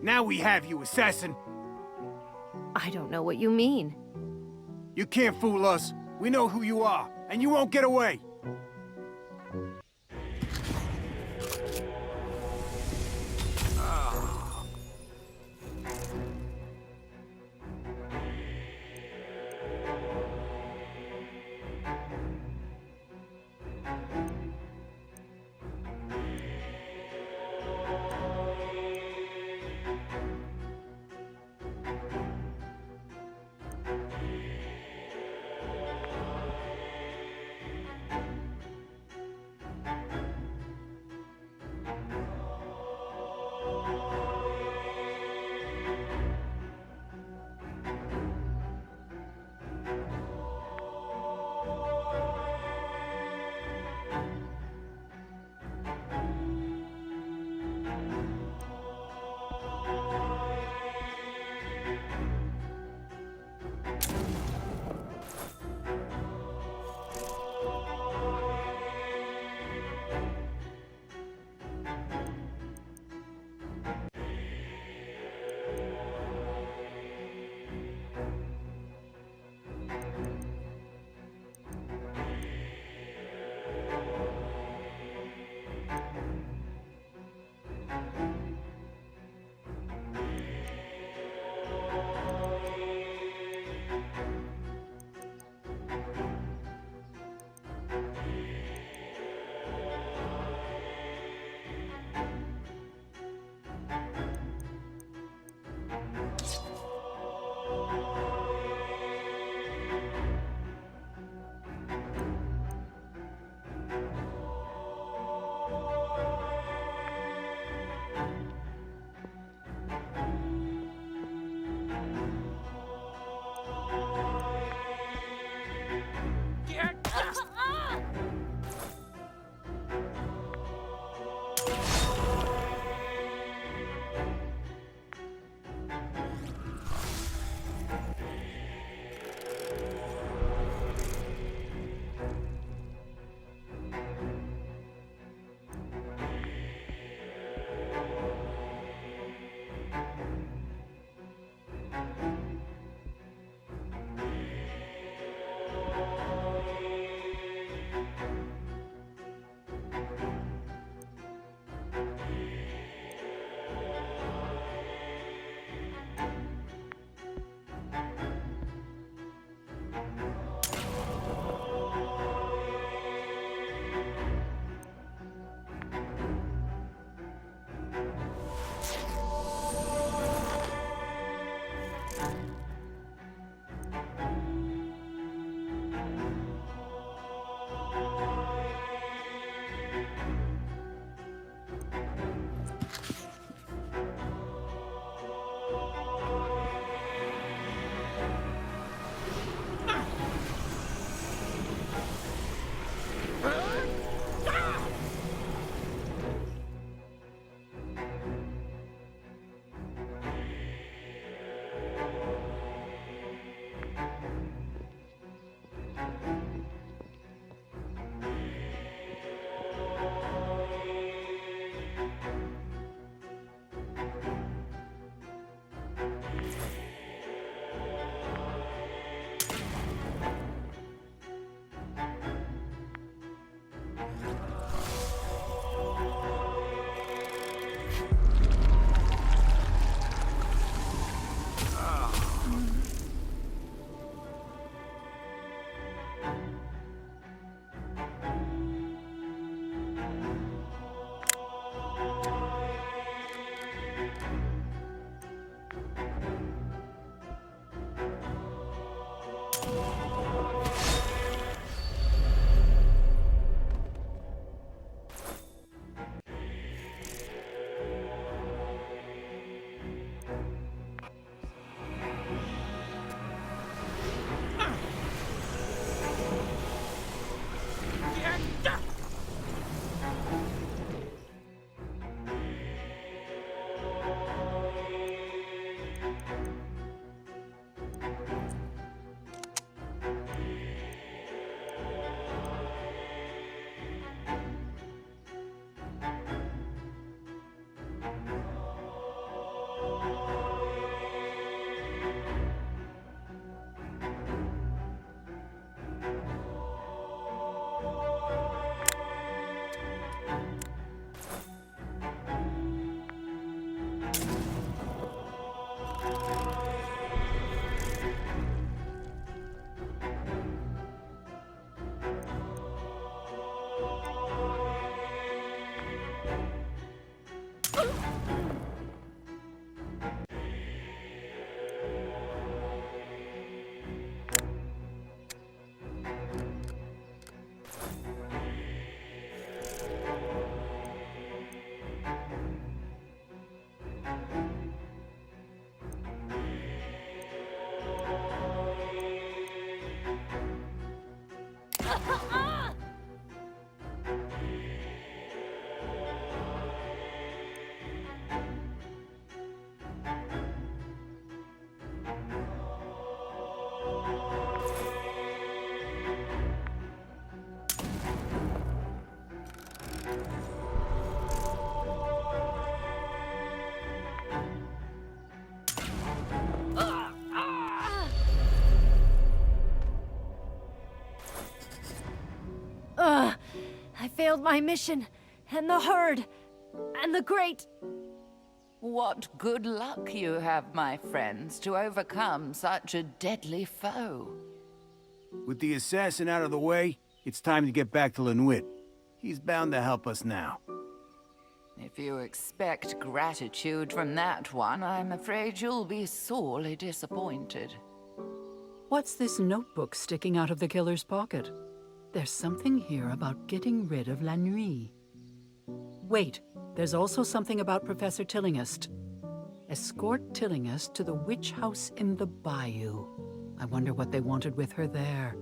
Now we have you, assassin. I don't know what you mean. You can't fool us. We know who you are, and you won't get away. I failed my mission, and the herd, and the great... What good luck you have, my friends, to overcome such a deadly foe. With the assassin out of the way, it's time to get back to Lanuit. He's bound to help us now. If you expect gratitude from that one, I'm afraid you'll be sorely disappointed. What's this notebook sticking out of the killer's pocket? There's something here about getting rid of Lanuit. Wait, there's also something about Professor Tillinghast. Escort Tillinghast to the witch house in the bayou. I wonder what they wanted with her there.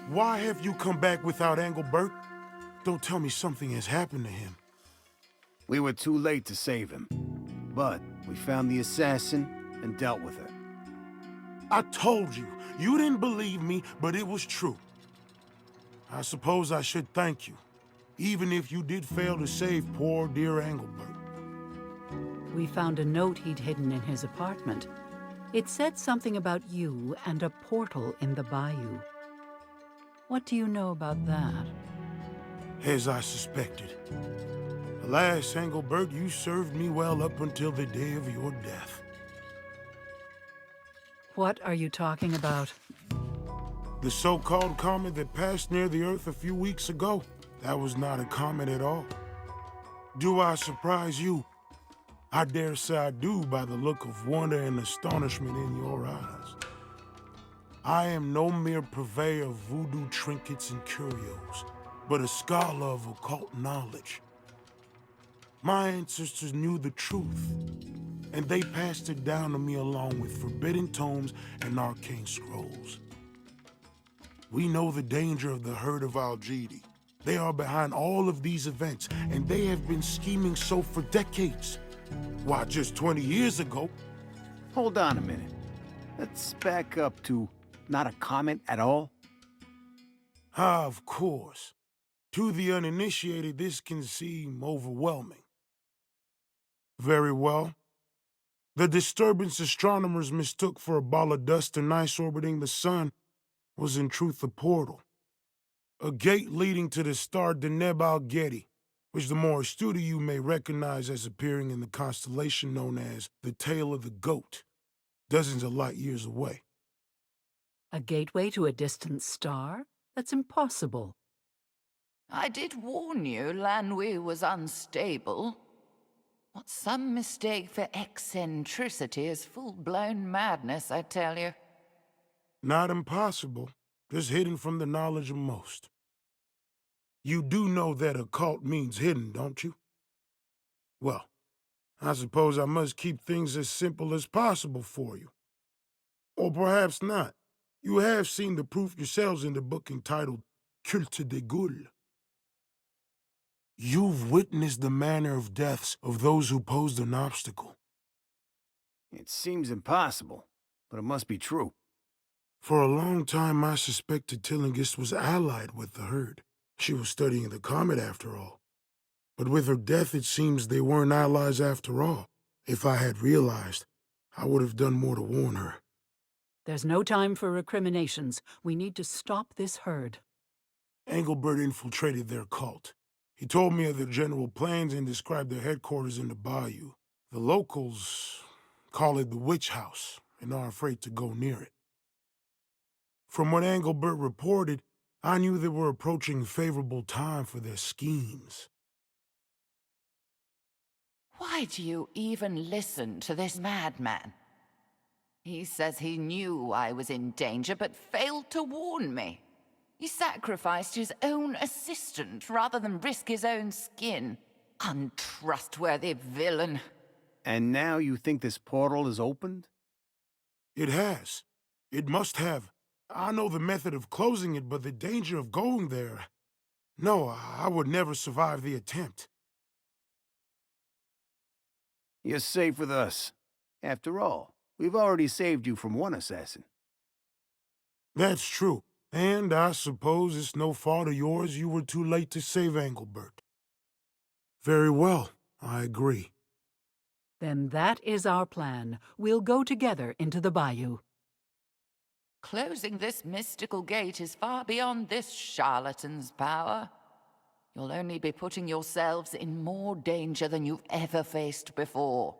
Why have you come back without Engelbert? Don't tell me something has happened to him. We were too late to save him. But we found the assassin and dealt with her. I told you. You didn't believe me, but it was true. I suppose I should thank you, even if you did fail to save poor dear Engelbert. We found a note he'd hidden in his apartment. It said something about you and a portal in the bayou. What do you know about that? As I suspected. Alas, Engelbert, you served me well up until the day of your death. What are you talking about? The so-called comet that passed near the Earth a few weeks ago, that was not a comet at all. Do I surprise you? I dare say I do by the look of wonder and astonishment in your eyes. I am no mere purveyor of voodoo trinkets and curios, but a scholar of occult knowledge. My ancestors knew the truth, and they passed it down to me along with forbidden tomes and arcane scrolls. We know the danger of the herd of Algidi. They are behind all of these events, and they have been scheming so for decades. Why, just 20 years ago... Hold on a minute. Let's back up to not a comet at all. Ah, of course. To the uninitiated, this can seem overwhelming. Very well. The disturbance astronomers mistook for a ball of dust and ice orbiting the sun was in truth a portal. A gate leading to the star Deneb al-Gedi, which the more astute of you may recognize as appearing in the constellation known as the Tail of the Goat, dozens of light years away. A gateway to a distant star? That's impossible. I did warn you Lanuit was unstable. What some mistake for eccentricity is full-blown madness, I tell you. Not impossible, just hidden from the knowledge of most. You do know that occult means hidden, don't you? Well, I suppose I must keep things as simple as possible for you. Or perhaps not. You have seen the proof yourselves in the book entitled Culte des Goules. You've witnessed the manner of deaths of those who posed an obstacle. It seems impossible, but it must be true. For a long time, I suspected Tillinghast was allied with the herd. She was studying the comet after all. But with her death, it seems they weren't allies after all, If I had realized, I would have done more to warn her. There's no time for recriminations. We need to stop this herd. Engelbert infiltrated their cult. He told me of their general plans and described their headquarters in the bayou. The locals call it the witch house and are afraid to go near it. From what Engelbert reported, I knew they were approaching favorable time for their schemes. Why do you even listen to this madman? He says he knew I was in danger, but failed to warn me. He sacrificed his own assistant rather than risk his own skin. Untrustworthy villain. And now you think this portal is opened? It has. It must have. I know the method of closing it, but the danger of going there... No, I would never survive the attempt. You're safe with us. After all, we've already saved you from one assassin. That's true. And I suppose it's no fault of yours you were too late to save Engelbert. Very well, I agree. Then that is our plan. We'll go together into the bayou. Closing this mystical gate is far beyond this charlatan's power. You'll only be putting yourselves in more danger than you've ever faced before.